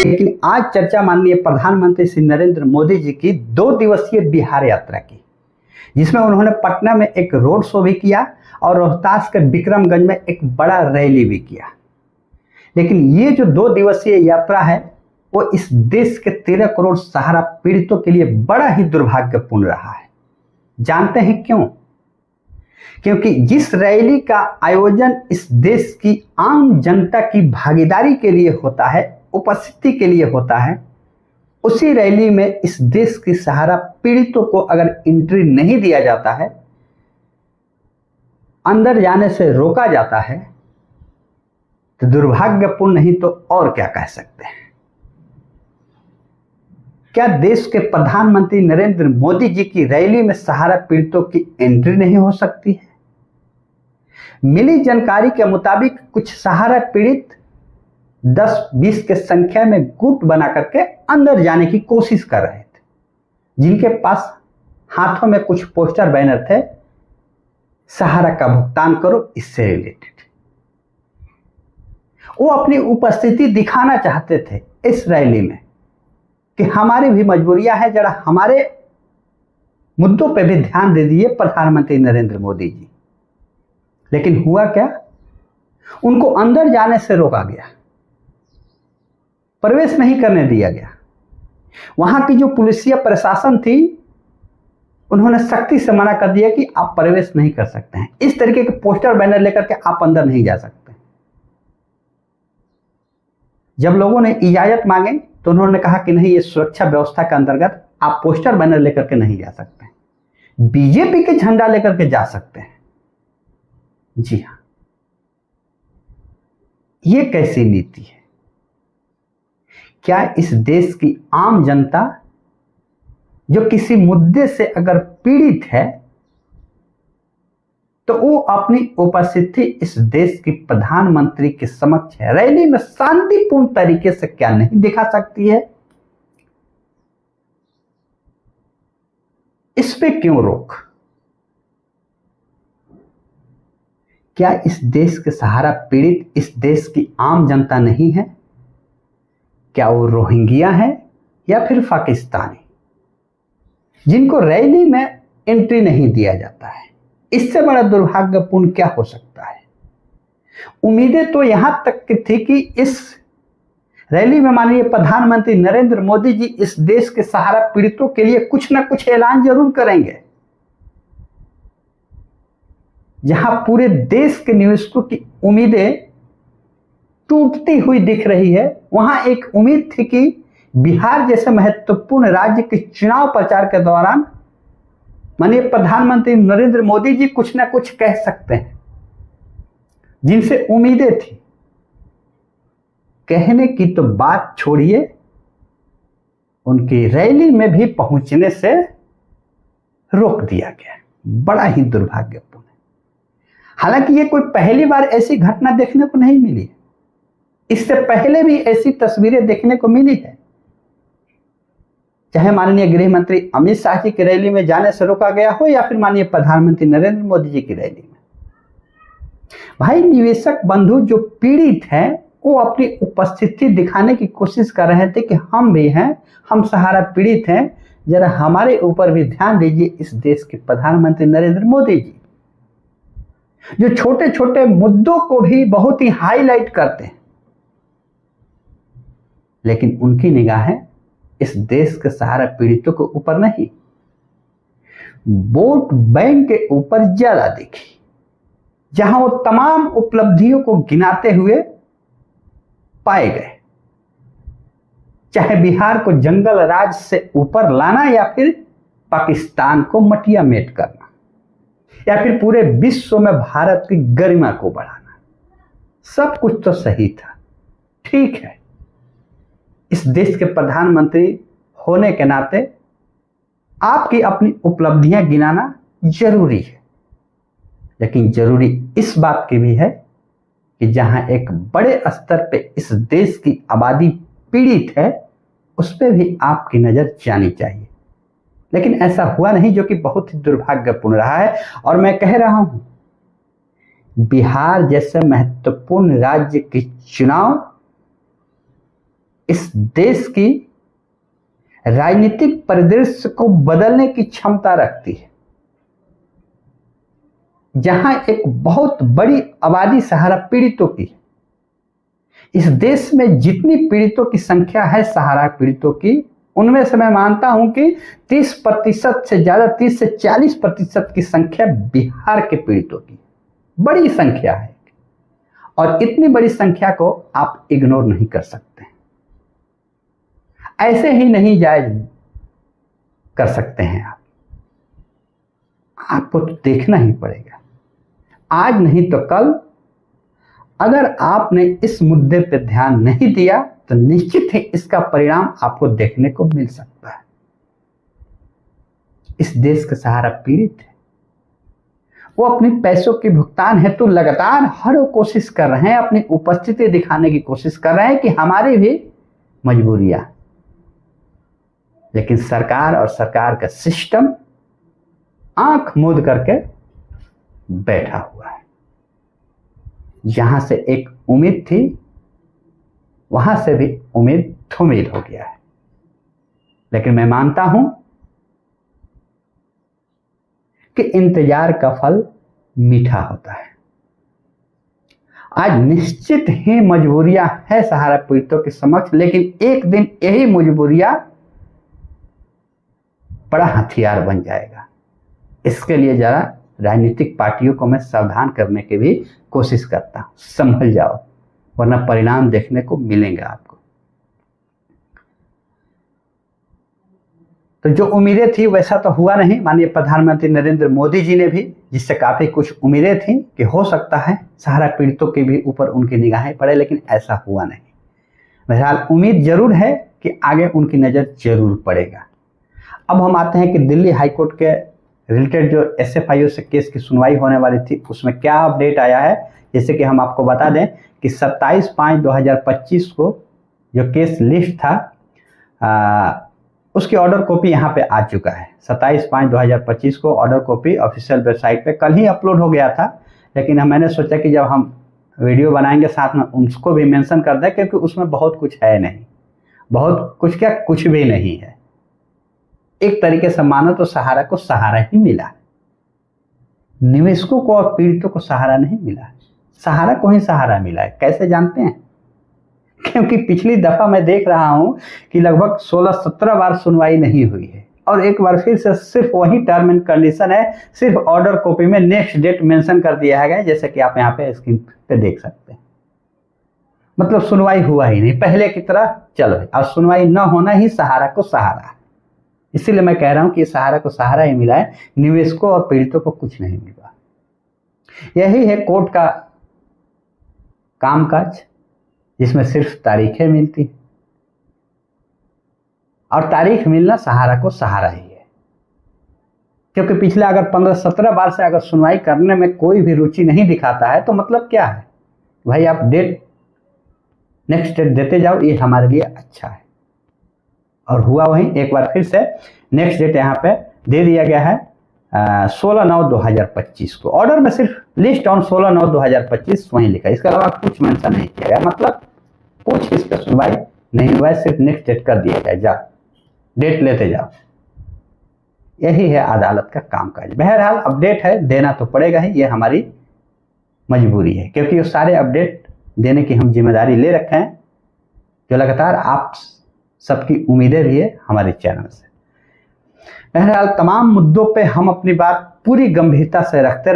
लेकिन आज चर्चा माननीय प्रधानमंत्री श्री नरेंद्र मोदी जी की 2 दिवसीय बिहार यात्रा की, जिसमें उन्होंने पटना में एक रोड शो भी किया और रोहतास के विक्रमगंज में एक बड़ा रैली भी किया। लेकिन ये जो 2 दिवसीय यात्रा है वो इस देश के 13 करोड़ सहारा पीड़ितों के लिए बड़ा ही दुर्भाग्यपूर्ण रहा है। जानते हैं क्यों? क्योंकि जिस रैली का आयोजन इस देश की आम जनता की भागीदारी के लिए होता है, उपस्थिति के लिए होता है, उसी रैली में इस देश की सहारा पीड़ितों को अगर एंट्री नहीं दिया जाता है, अंदर जाने से रोका जाता है, तो दुर्भाग्यपूर्ण नहीं तो और क्या कह सकते हैं। क्या देश के प्रधानमंत्री नरेंद्र मोदी जी की रैली में सहारा पीड़ितों की एंट्री नहीं हो सकती है? मिली जानकारी के मुताबिक कुछ सहारा पीड़ित 10-20 के संख्या में गुट बना करके अंदर जाने की कोशिश कर रहे थे, जिनके पास हाथों में कुछ पोस्टर बैनर थे, सहारा का भुगतान करो इससे रिलेटेड। वो अपनी उपस्थिति दिखाना चाहते थे इस रैली में कि हमारी भी मजबूरियां हैं, जरा हमारे मुद्दों पे भी ध्यान दे दिए प्रधानमंत्री नरेंद्र मोदी जी। लेकिन हुआ क्या? उनको अंदर जाने से रोका गया, प्रवेश नहीं करने दिया गया। वहां की जो पुलिसिया प्रशासन थी, उन्होंने सख्ती से मना कर दिया कि आप प्रवेश नहीं कर सकते हैं, इस तरीके के पोस्टर बैनर लेकर के आप अंदर नहीं जा सकते। जब लोगों ने इजाजत मांगे तो उन्होंने कहा कि नहीं, ये सुरक्षा व्यवस्था के अंतर्गत आप पोस्टर बैनर लेकर के नहीं जा सकते, बीजेपी के झंडा लेकर के जा सकते हैं। जी हां, ये कैसी नीति है? क्या इस देश की आम जनता जो किसी मुद्दे से अगर पीड़ित है तो वो अपनी उपस्थिति इस देश की प्रधानमंत्री के समक्ष रैली में शांतिपूर्ण तरीके से क्या नहीं दिखा सकती है? इस पे क्यों रोक? क्या इस देश के सहारा पीड़ित इस देश की आम जनता नहीं है? क्या वो रोहिंग्या है या फिर पाकिस्तानी, जिनको रैली में एंट्री नहीं दिया जाता है? इससे बड़ा दुर्भाग्यपूर्ण क्या हो सकता है? उम्मीदें तो यहां तक की थी कि इस रैली में माननीय प्रधानमंत्री नरेंद्र मोदी जी इस देश के सहारा पीड़ितों के लिए कुछ ना कुछ ऐलान जरूर करेंगे। जहां पूरे देश के निवेशकों की उम्मीदें टूटती हुई दिख रही है, वहां एक उम्मीद थी कि बिहार जैसे महत्वपूर्ण राज्य के चुनाव प्रचार के दौरान माननीय प्रधानमंत्री नरेंद्र मोदी जी कुछ ना कुछ कह सकते हैं, जिनसे उम्मीदें थी। कहने की तो बात छोड़िए, उनकी रैली में भी पहुंचने से रोक दिया गया। बड़ा ही दुर्भाग्यपूर्ण है। हालांकि ये कोई पहली बार ऐसी घटना देखने को नहीं मिली, इससे पहले भी ऐसी तस्वीरें देखने को मिली है। चाहे माननीय गृह मंत्री अमित शाह जी की रैली में जाने से रोका गया हो या फिर माननीय प्रधानमंत्री नरेंद्र मोदी जी की रैली में। भाई, निवेशक बंधु जो पीड़ित हैं वो अपनी उपस्थिति दिखाने की कोशिश कर रहे थे कि हम भी हैं, हम सहारा पीड़ित हैं, जरा हमारे ऊपर भी ध्यान दीजिए इस देश के प्रधानमंत्री नरेंद्र मोदी जी, जो छोटे छोटे मुद्दों को भी बहुत ही हाईलाइट करते हैं। लेकिन उनकी निगाहें इस देश के सहारा पीड़ितों के ऊपर नहीं, वोट बैंक के ऊपर ज्यादा दिखी, जहां वो तमाम उपलब्धियों को गिनाते हुए पाए गए। चाहे बिहार को जंगल राज से ऊपर लाना या फिर पाकिस्तान को मटिया मेट करना या फिर पूरे विश्व में भारत की गरिमा को बढ़ाना, सब कुछ तो सही था, ठीक है। इस देश के प्रधानमंत्री होने के नाते आपकी अपनी उपलब्धियां गिनाना जरूरी है, लेकिन जरूरी इस बात की भी है कि जहां एक बड़े स्तर पे इस देश की आबादी पीड़ित है, उस पर भी आपकी नजर जानी चाहिए। लेकिन ऐसा हुआ नहीं, जो कि बहुत ही दुर्भाग्यपूर्ण रहा है। और मैं कह रहा हूं बिहार जैसे महत्वपूर्ण राज्य की चुनाव इस देश की राजनीतिक परिदृश्य को बदलने की क्षमता रखती है। जहां एक बहुत बड़ी आबादी सहारा पीड़ितों की है। इस देश में जितनी पीड़ितों की संख्या है सहारा पीड़ितों की, उनमें से मैं मानता हूं कि 30% से ज्यादा, 30 से 40% की संख्या बिहार के पीड़ितों की बड़ी संख्या है। और इतनी बड़ी संख्या को आप इग्नोर नहीं कर सकते, ऐसे ही नहीं जायज कर सकते हैं। आपको तो देखना ही पड़ेगा। आज नहीं तो कल अगर आपने इस मुद्दे पर ध्यान नहीं दिया तो निश्चित ही इसका परिणाम आपको देखने को मिल सकता है। इस देश का सहारा पीड़ित है। वो अपनी पैसों के भुगतान हेतु लगातार हर कोशिश कर रहे हैं, अपनी उपस्थिति दिखाने की कोशिश कर रहे हैं कि हमारी भी मजबूरियां, लेकिन सरकार और सरकार का सिस्टम आंख मूंद करके बैठा हुआ है। जहां से एक उम्मीद थी वहां से भी उम्मीद धूमिल हो गया है। लेकिन मैं मानता हूं कि इंतजार का फल मीठा होता है। आज निश्चित ही मजबूरियां हैं सहारा पीड़ितों के समक्ष, लेकिन एक दिन यही मजबूरियां बड़ा हथियार बन जाएगा। इसके लिए जरा राजनीतिक पार्टियों को मैं सावधान करने की भी कोशिश करता हूं। संभल जाओ, वरना परिणाम देखने को मिलेंगे आपको। तो जो उम्मीदें थी वैसा तो हुआ नहीं। माननीय प्रधानमंत्री नरेंद्र मोदी जी ने भी, जिससे काफी कुछ उम्मीदें थी कि हो सकता है सहारा पीड़ितों के भी ऊपर उनकी निगाहें पड़े, लेकिन ऐसा हुआ नहीं। बहरहाल उम्मीद जरूर है कि आगे उनकी नजर जरूर पड़ेगा। अब हम आते हैं कि दिल्ली हाईकोर्ट के रिलेटेड जो SFIO से केस की सुनवाई होने वाली थी, उसमें क्या अपडेट आया है। जैसे कि हम आपको बता दें कि 27/5/2025 को जो केस लिस्ट था उसकी ऑर्डर कॉपी यहाँ पे आ चुका है। 27/5/2025 को ऑर्डर कॉपी ऑफिशियल वेबसाइट पे कल ही अपलोड हो गया था, लेकिन मैंने सोचा कि जब हम वीडियो बनाएंगे साथ में उसको भी मेंशन कर दें, क्योंकि उसमें बहुत कुछ है नहीं, बहुत कुछ क्या, कुछ भी नहीं है। एक तरीके से मानो तो सहारा को सहारा ही मिला, निवेशकों को और पीड़ितों को सहारा नहीं मिला, सहारा को ही सहारा मिला है। कैसे जानते हैं? क्योंकि पिछली दफा मैं देख रहा हूं कि लगभग 16-17 बार सुनवाई नहीं हुई है, और एक बार फिर से सिर्फ वही टर्म एंड कंडीशन है, सिर्फ ऑर्डर कॉपी में नेक्स्ट डेट मेंशन कर दिया गया, जैसे कि आप यहाँ पे स्क्रीन पे देख सकते हैं। मतलब सुनवाई हुआ ही नहीं, पहले की तरह चलो, और सुनवाई न होना ही सहारा को सहारा। इसीलिए मैं कह रहा हूं कि सहारा को सहारा ही मिला है, निवेशकों और पीड़ितों को कुछ नहीं मिला। यही है कोर्ट का कामकाज, जिसमें सिर्फ तारीखें मिलती हैं, और तारीख मिलना सहारा को सहारा ही है। क्योंकि पिछले अगर 15-17 बार से अगर सुनवाई करने में कोई भी रुचि नहीं दिखाता है तो मतलब क्या है भाई, आप नेक्स्ट डेट देते जाओ, ये हमारे लिए अच्छा है। और हुआ वही, एक बार फिर से नेक्स्ट डेट यहाँ पे दे दिया गया है 16/9/2025 को। ऑर्डर में सिर्फ लिस्ट ऑन 16/9/2025 वहीं लिखा है, इसके अलावा कुछ मेंशन नहीं किया गया। मतलब कुछ इस पर सुनवाई नहीं हुआ है, सिर्फ नेक्स्ट डेट कर दिया गया, जाओ डेट लेते जाओ। यही है अदालत का कामकाज। बहरहाल अपडेट है, देना तो पड़ेगा ही, ये हमारी मजबूरी है, क्योंकि ये सारे अपडेट देने की हम जिम्मेदारी ले रखे हैं, जो लगातार आप सबकी उम्मीदें भी है हमारे चैनल से। बहरहाल तमाम मुद्दों पे हम अपनी बात पूरी गंभीरता से रख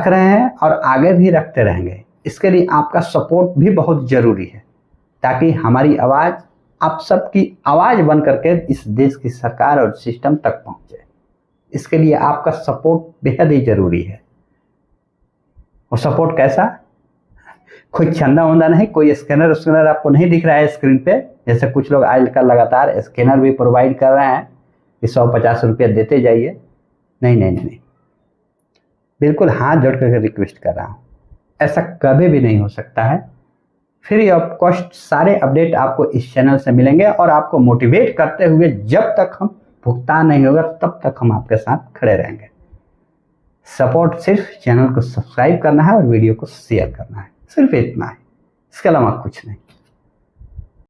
रहे हैं और आगे भी रखते रहेंगे। इसके लिए आपका सपोर्ट भी बहुत जरूरी है, ताकि हमारी आवाज़ आप सबकी आवाज़ बन करके इस देश की सरकार और सिस्टम तक पहुंचे। इसके लिए आपका सपोर्ट बेहद ही जरूरी है। और सपोर्ट कैसा? कोई चंदा वंदा नहीं, कोई स्कैनर आपको नहीं दिख रहा है स्क्रीन पे, जैसे कुछ लोग आजकल लगातार स्कैनर भी प्रोवाइड कर रहे हैं कि 150 रुपया देते जाइए। नहीं, बिल्कुल हाथ जोड़ करके रिक्वेस्ट कर रहा हूँ, ऐसा कभी भी नहीं हो सकता है। फ्री ऑफ कॉस्ट सारे अपडेट आपको इस चैनल से मिलेंगे, और आपको मोटिवेट करते हुए जब तक हम भुगतान नहीं होगा तब तक हम आपके साथ खड़े रहेंगे। सपोर्ट सिर्फ चैनल को सब्सक्राइब करना है और वीडियो को शेयर करना है, सिर्फ इतना है, इसके अलावा कुछ नहीं।